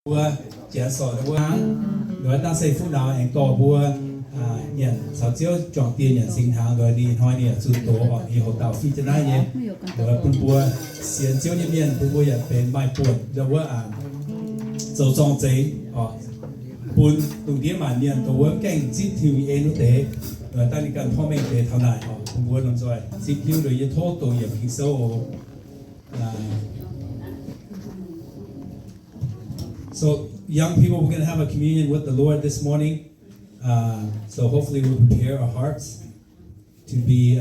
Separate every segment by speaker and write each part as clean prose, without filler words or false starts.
Speaker 1: bua chia sẻ bua rồi ta xây phút nào anh tổ bua nhận sáu chiếu chọn tiền nhận sinh tháng rồi đi hỏi đi chú tổ họ đi hỗ trợ phi chân này nhé rồi bún bua xiên chiếu như miền bún bua nhậnเป็นmai buồn rồi bua dầu trong giấy bún tụng tiếng mà miền tổ bua cảnh chít thiêu yên nó thế rồi ta đi cầnพ่อแม่thế thao này bún bua làm rồi chít thiêu rồi yên thô tổ nghiệp hình sâu So young people, we're going to have a communion with the Lord this morning. So hopefully we'll prepare our hearts to be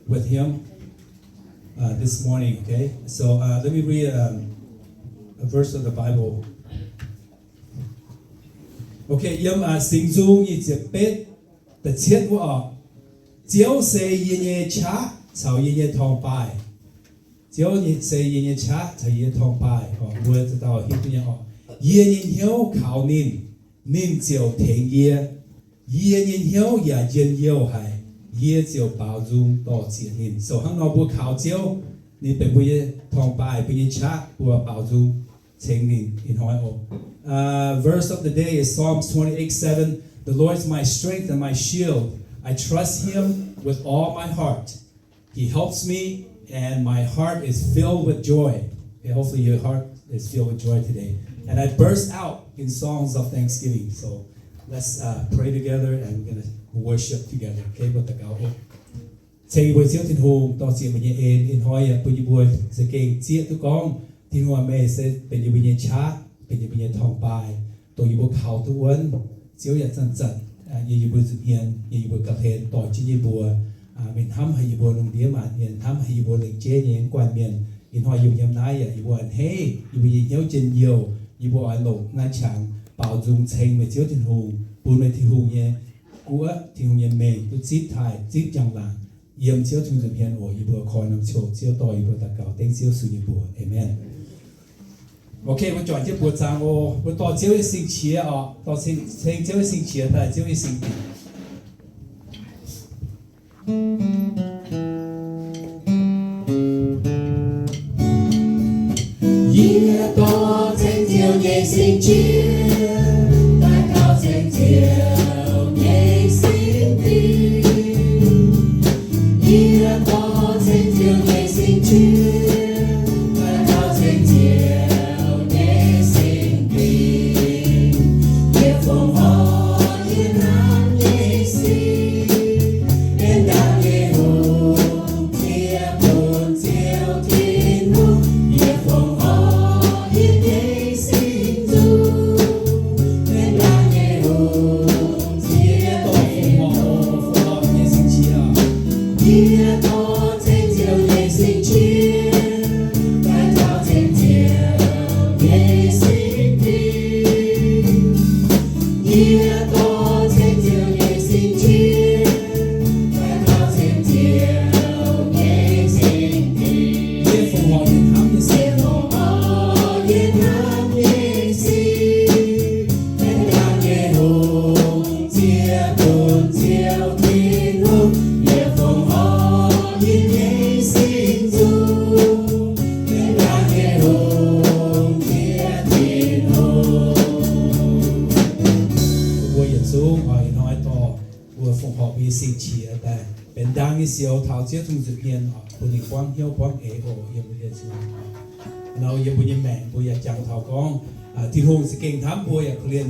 Speaker 1: with Him this morning, okay? So let me read a verse of the Bible. Okay, sinh dung như chiếc bếp, the chiết của họ, chiếu xây yên nhẹ chá, chào yên nhẹ thong bài. Chiếu xây yên nhẹ chá, chào yên nhẹ thong bài. Vừa cho tao hiểu tụi nhau. Yên nhìn hiếu khảo nín chiều thèn yên nhìn hiếu ya yên yêu hay yên chiều bảo dung đo chiến nín. So hăng nó bùa khảo chiếu nín bị bùa thong bài bùa chát bùa bảo dung chiến nín in hỏi ô. Verse of the day is Psalms 28:7. The Lord is my strength and my shield. I trust Him with all my heart. He helps me and my heart is filled with joy. Okay, hopefully your heart is filled with joy today. And I burst out in songs of thanksgiving. So let's pray together and we're going to worship together. Okay, but the God. Thầy buổi chiều thiên hùng to chuyện mình yên in hỏi bây giờ buổi sẽ kể chia tụi con thiên hùng mẹ sẽ bây giờ chat bây giờ thong bài tôi giờ buổi khảo tụi quân chiều giờ chân giờ buổi dự hiện giờ buổi cập hiện tỏi chỉ giờ buổi mình thăm hay giờ buổi nông địa mà mình thăm hay giờ buổi lịch chế những quan miền in hỏi dùng nhầm nái giờ buổi hey giờ buổi hiếu trên nhiều như bộ ai lộc ngăn chặn bảo dung thành về chiếu thiên hùng buồn về thiên hùng nhé của thiên hùng nhé mày tôi chít thải chít chẳng là yếm chiếu trung duyên hiền ổ như bộ khói nằm chỗ chiếu tỏi như bộ tạc cào tên chiếu suy như bộ amen. Ok, tôi chọn chiếc bộ trang ô tôi tỏ chiếu sinh chia tỏ sinh chiếu sinh chia tại chiếu sinh
Speaker 2: sinh chiếu ta cao trên chiều nhảy sinh tình kia có trên chiều nhảy sinh chiếu ta cao trên chiều nhảy sinh tình kia phong hoa yên an nhảy sinh bên đàng nhảy hùng kia buồn chiều thiên hùng kia phong hoa yên nhảy sinh siêu thảo chiếu trong dự hiện họ bùn quang hiếu quang ế ổ hiệp bùn hiệp siêu nào hiệp bùn hiệp mẹ bùn hiệp chẳng thảo con thì hùng sẽ kinh thám bùn hiệp liền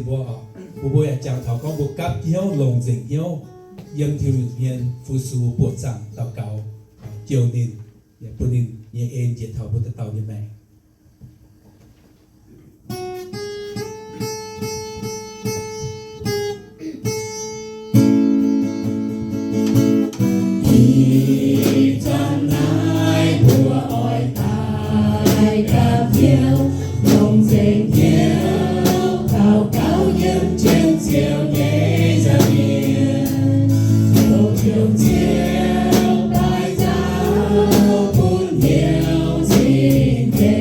Speaker 2: bùn hiệp chẳng thảo con bùn cáp hiếu lồng dình hiếu hiệp thiêu hiền phu su bùn chẳng tàu cáo chiều nín bùn hiệp nhẹ ên diệt thảo bùn tàu hiệp mẹ
Speaker 3: Hãy subscribe cho kênh Ghiền Mì Gõ để không bỏ lỡ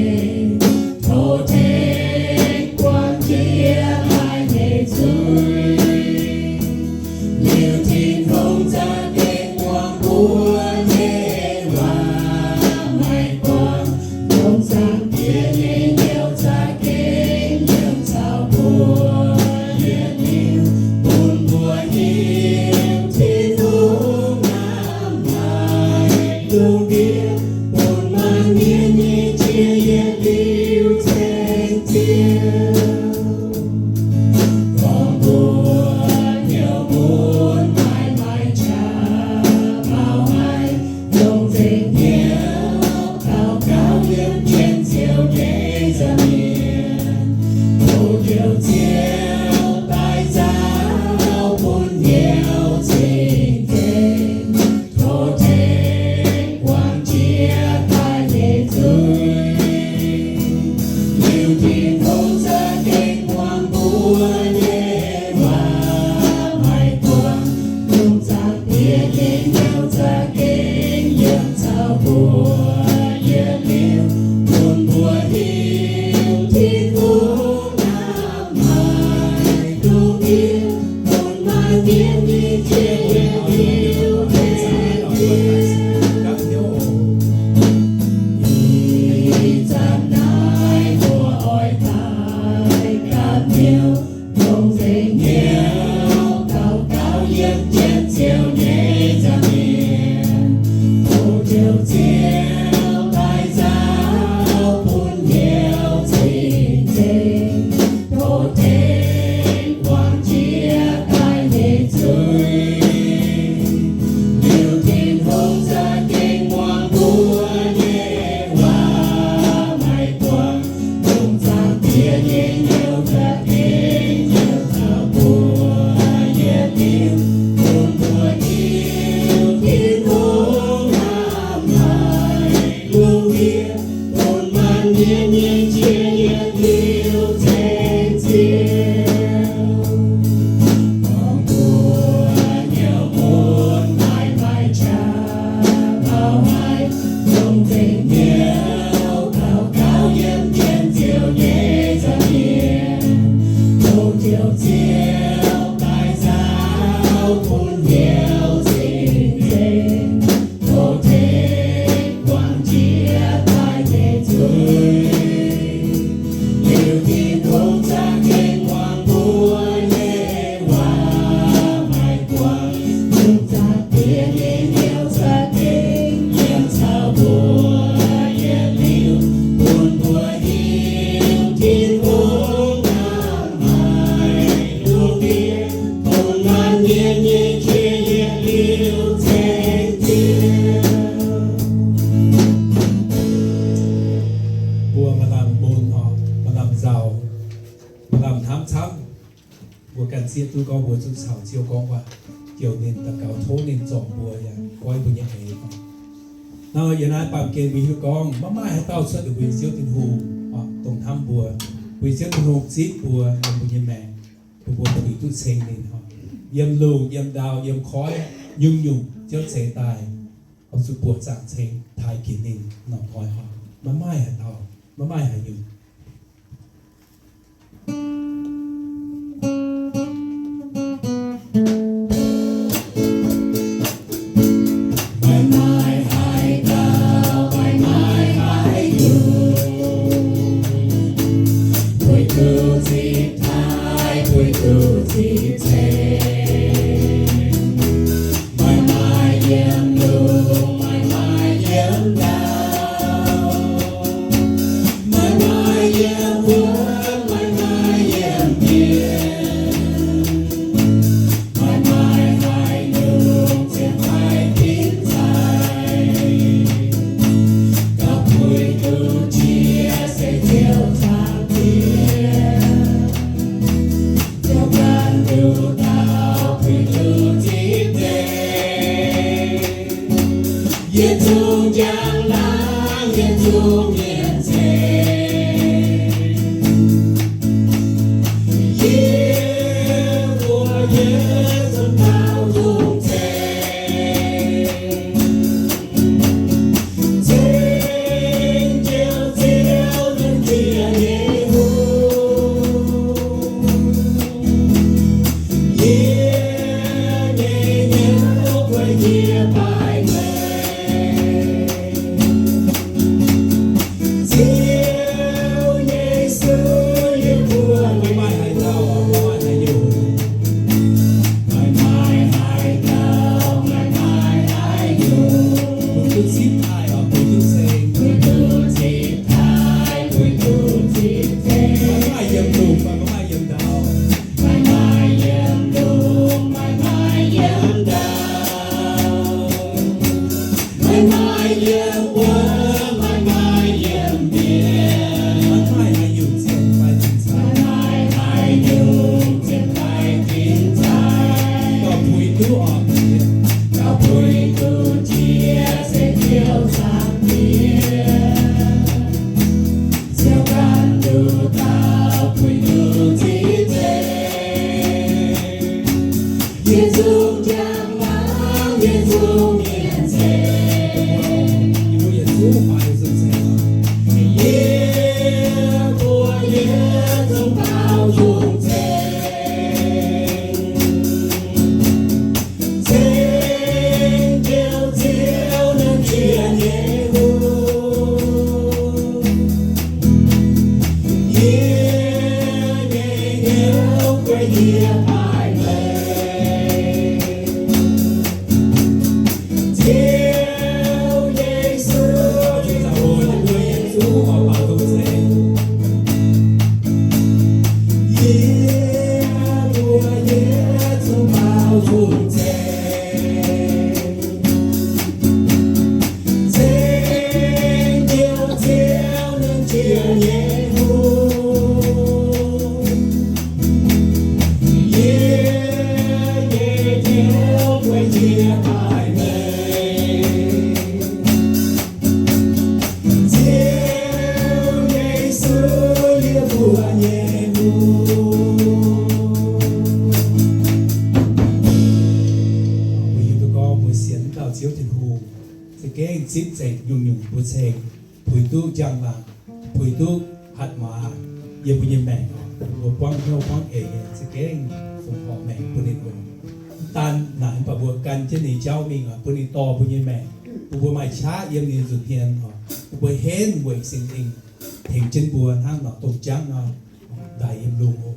Speaker 2: con buồn nhiều muốn mãi mãi trả bao hay không tình yêu cao cao liếm trên diều nhẹ ra miền hồ điều chiều tại giáo buồn nhiều tình tình thô thể quang chia tai để tươi nhiều tin không ra kênh quang búa nhẹ và mai quang không ra kia kênh nhau ra kênh nhân sao bùa yên liêu buồn bùa hiu thiên vũ nam mai đúng yêu buồn mai tiếng đi chia yêu hết
Speaker 1: các thiếu
Speaker 2: ý gian nai của ỏi tai cảm yêu không thể nhiều cao cao yếm trên diều nhẹ ra miền hồ điều chiều tại giáo buồn nhiều tình tình thô thể quang chia tai để tươi điều tin không ra kênh quang búa nhẹ hoa mai quang không ra kia nhẹ nhiều ra kênh nhiều thảo bùa nhẹ yêu buồn bùa yêu thiên không nam mai lưu kia buồn man nhẹ nhẹ chia nhẹ yêu trên chiều con buồn nhiều muốn mãi mãi trả bao hay không tình nhiều cao cao yếm trên diều nhẹ ra miền hồ điều chiều tại giáo buồn nhiều tình tình thô thể quang chia tai để tươi nhiều tin không ra kênh quang búa nhẹ hoa mai quang không ra kia nhẹ nhiều ra kênh nhân sao bùa yên liêu buồn bùa hiu thiên vũ nam mai lưu kia buồn man nhẹ nhẹ chia nhẹ liêu trên chiều
Speaker 1: bùa mà làm bồn họ mà làm giàu mà làm tham tham bùa cần xiết tu con bùa tu sào chiêu con qua kiểu nên ta cáo thố nên dọn bùa ya coi bùa nhẹ ấy nào giờ này bạn kêu vì con mà mai hay tao xuất được vì siêu tiền hù họ tổng tham bùa vì siêu tiền hù xít bùa làm bùa nhẹ mẹ bùa tự bị tu sen nên họ yếm lùn yếm đào yếm khói nhung nhung chết sẽ tài ông sự bùa dạng sen thái kiến nên nó coi họ mà mai hay tao mà mai hay nhung
Speaker 2: mãi mãi hai cao mãi mãi hai dù tuổi cưu dịp thái tuổi cưu dịp thề mãi mãi yếm lùm mãi mãi yếm đào mãi mãi
Speaker 1: mai yếm lùm và có mai yếm đào
Speaker 2: mãi mãi yếm đùm mãi mãi yếm đào mãi mãi yếm quơ mãi mãi yếm biển
Speaker 1: mãi mãi ai dùng tiền phải tiền sai
Speaker 2: mãi mãi dùng tiền phải tiền sai
Speaker 1: có bụi tú ọt
Speaker 2: cao bụi tu chia sẽ chiều sang kia chiều can tu cao bụi tu chi thế Giêsu chẳng mang Giêsu miền thế
Speaker 1: Yêu Giêsu phải dùng tiền
Speaker 2: yêu của Giêsu bao dung thế trên chiều chiều nên chia nhẹ yêu quay nhẹ hai lời chiều Giêsu
Speaker 1: chúng ta hồi là người Giêsu họ bảo dùng tiền
Speaker 2: yêu của Giêsu bao dung thế trên chiều chiều nên chia nhẹ
Speaker 1: xích dậy dùng dùng bút sen bùi tu chẳng là bùi tu hạt mà giờ bùi nhìn mẹ bùi quăng theo quăng ế sẽ cái phụng họ mẹ bùi nhìn bùi tan nãy bà bùi căn trên này cháu mình à bùi nhìn to bùi nhìn mẹ bùi mày chá yếm nhìn dùng hiền họ bùi hên bùi sinh tình hình trên bùi hang nó tục trắng nó đại yếm luôn hồ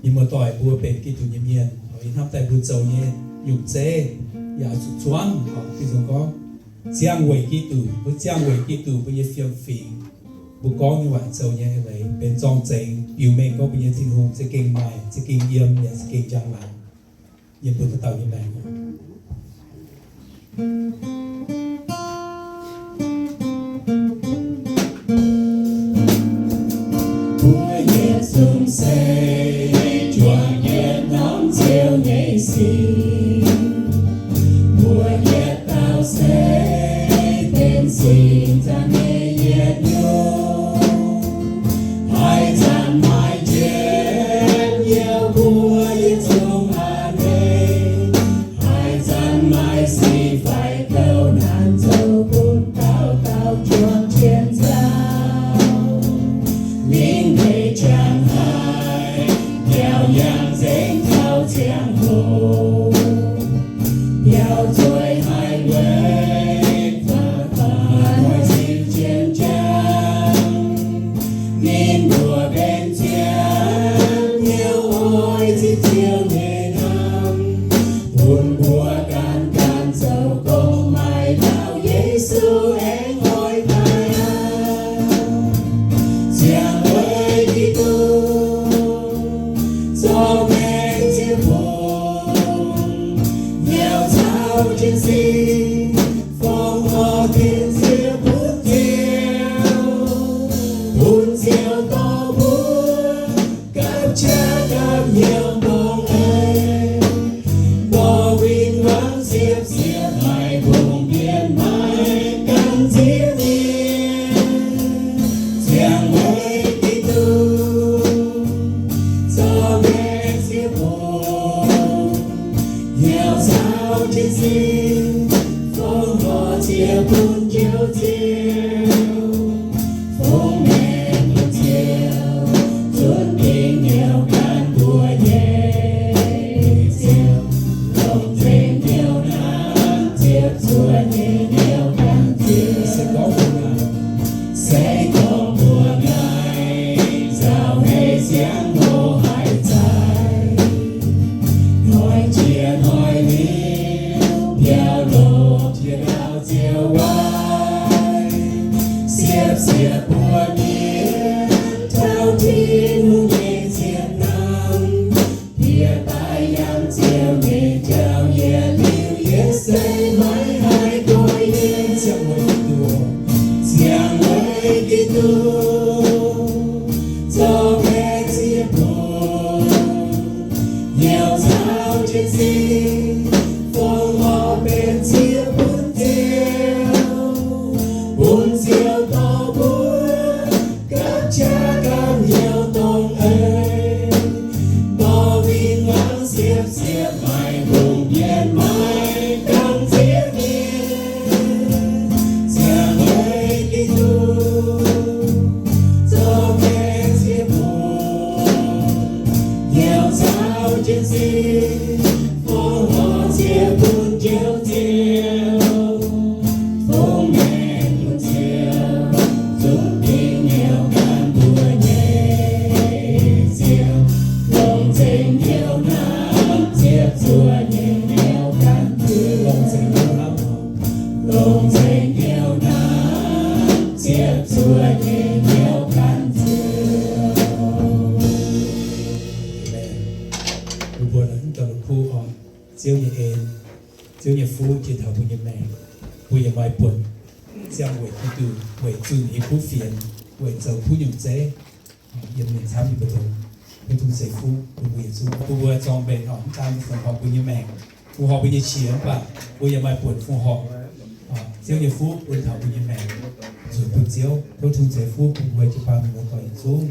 Speaker 1: nhưng mà tỏi bùa bên cái chủ nhiệm nhiên rồi năm tại bùa dầu nhiên nhục dê ya sụt choáng cái giống có giang quỷ kỹ tử với giang quỷ kỹ tử bây giờ phiền phì bùa có như vậy dầu nhiên vậy bên trong chính biểu mình có bây giờ thiên hùng sẽ kinh mai sẽ kinh yếm sẽ kinh trang lại nhưng bùa tàu như này
Speaker 2: Bùa sung say chuông nhiệt nóng chiều nhảy xin mùa nhiệt tao sẽ tên xin ta nghe nhiệt nhung hai dàn mai chết nhiều mùa nhiệt dung hà đây hai dàn mai si phải câu nạn dâu buồn tao tao chuông chiến giao mình về trang hai nghèo nhàng dễ theo tiếng hồ nghèo tuổi hai quê và ngồi chịu chiến tranh nên mùa bên chiến nhiều ôi chỉ chiều nghề năm buồn mùa can can dầu cô mai đạo Giêsu anh ôi tai Giang ơi đi tu cho mẹ chia buồn nghèo sao trên xin phong hoa thiên diệu buồn diệu to buồn các cha các nhiều bông ấy bỏ vinh vắng diệp diệp mai vùng biển mai căn diệp diệp Giang ơi đi tu cho mẹ diệp buồn nghèo sao trên xin phong hoa chia buồn chiều chiều phong mẹ nhiều chiều chuồn đi nghèo can bùa nhẹ chiều lòng trên nhiều nắng chiếc chùa nhẹ nghèo can chiều sẽ có mùa ngày giao hay giáng hồ hải dài nói chia nói liêu theo lộ chia đào chiều quay xiếp xiếp mùa nghĩa theo thiên hùng nhẹ diệt năm kia tai yang chiều nghề chào nhẹ liêu yết xây mãi hai đôi yên
Speaker 1: Giang ơi đi tu
Speaker 2: Giang ơi đi tu cho mẹ chia buồn nghèo sao trên xin phong hoa bên chia buồn diệu to buồn các cha các nhiều tông ấy bỏ vinh vắng diệp diệp mai vùng biển mai căn diệp nhiên Giang ơi đi tu cho mẹ chia buồn nghèo sao trên xin phong hoa chia buồn chiều chiều phong mẹ nhiều chiều giúp đi nghèo can bùa nhẹ chiều lòng dành nhiều năm chiếc chùa nhẹ nghèo can chiều
Speaker 1: lòng dành nhiều lắm
Speaker 2: lòng dành nhiều năm chiếc chùa nhẹ nghèo can chiều
Speaker 1: Lu buồn là chúng ta là khu họ chiếu như em chiếu như phú chỉ thảo của như mẹ của như mai buồn Giang quỷ tu tu quỷ tu như phú phiền quỷ giàu phú nhung dễ yên mình tham như bờ bên tu sẽ phú của quỷ tu tu vừa trong bên họ tam phần họ của như mẹ phù họ với như chiến và của như mai buồn phù họ chiếu như phú bên thảo của như mẹ rồi tu chiếu tu sẽ phú của quỷ chỉ ba mình có phải xuống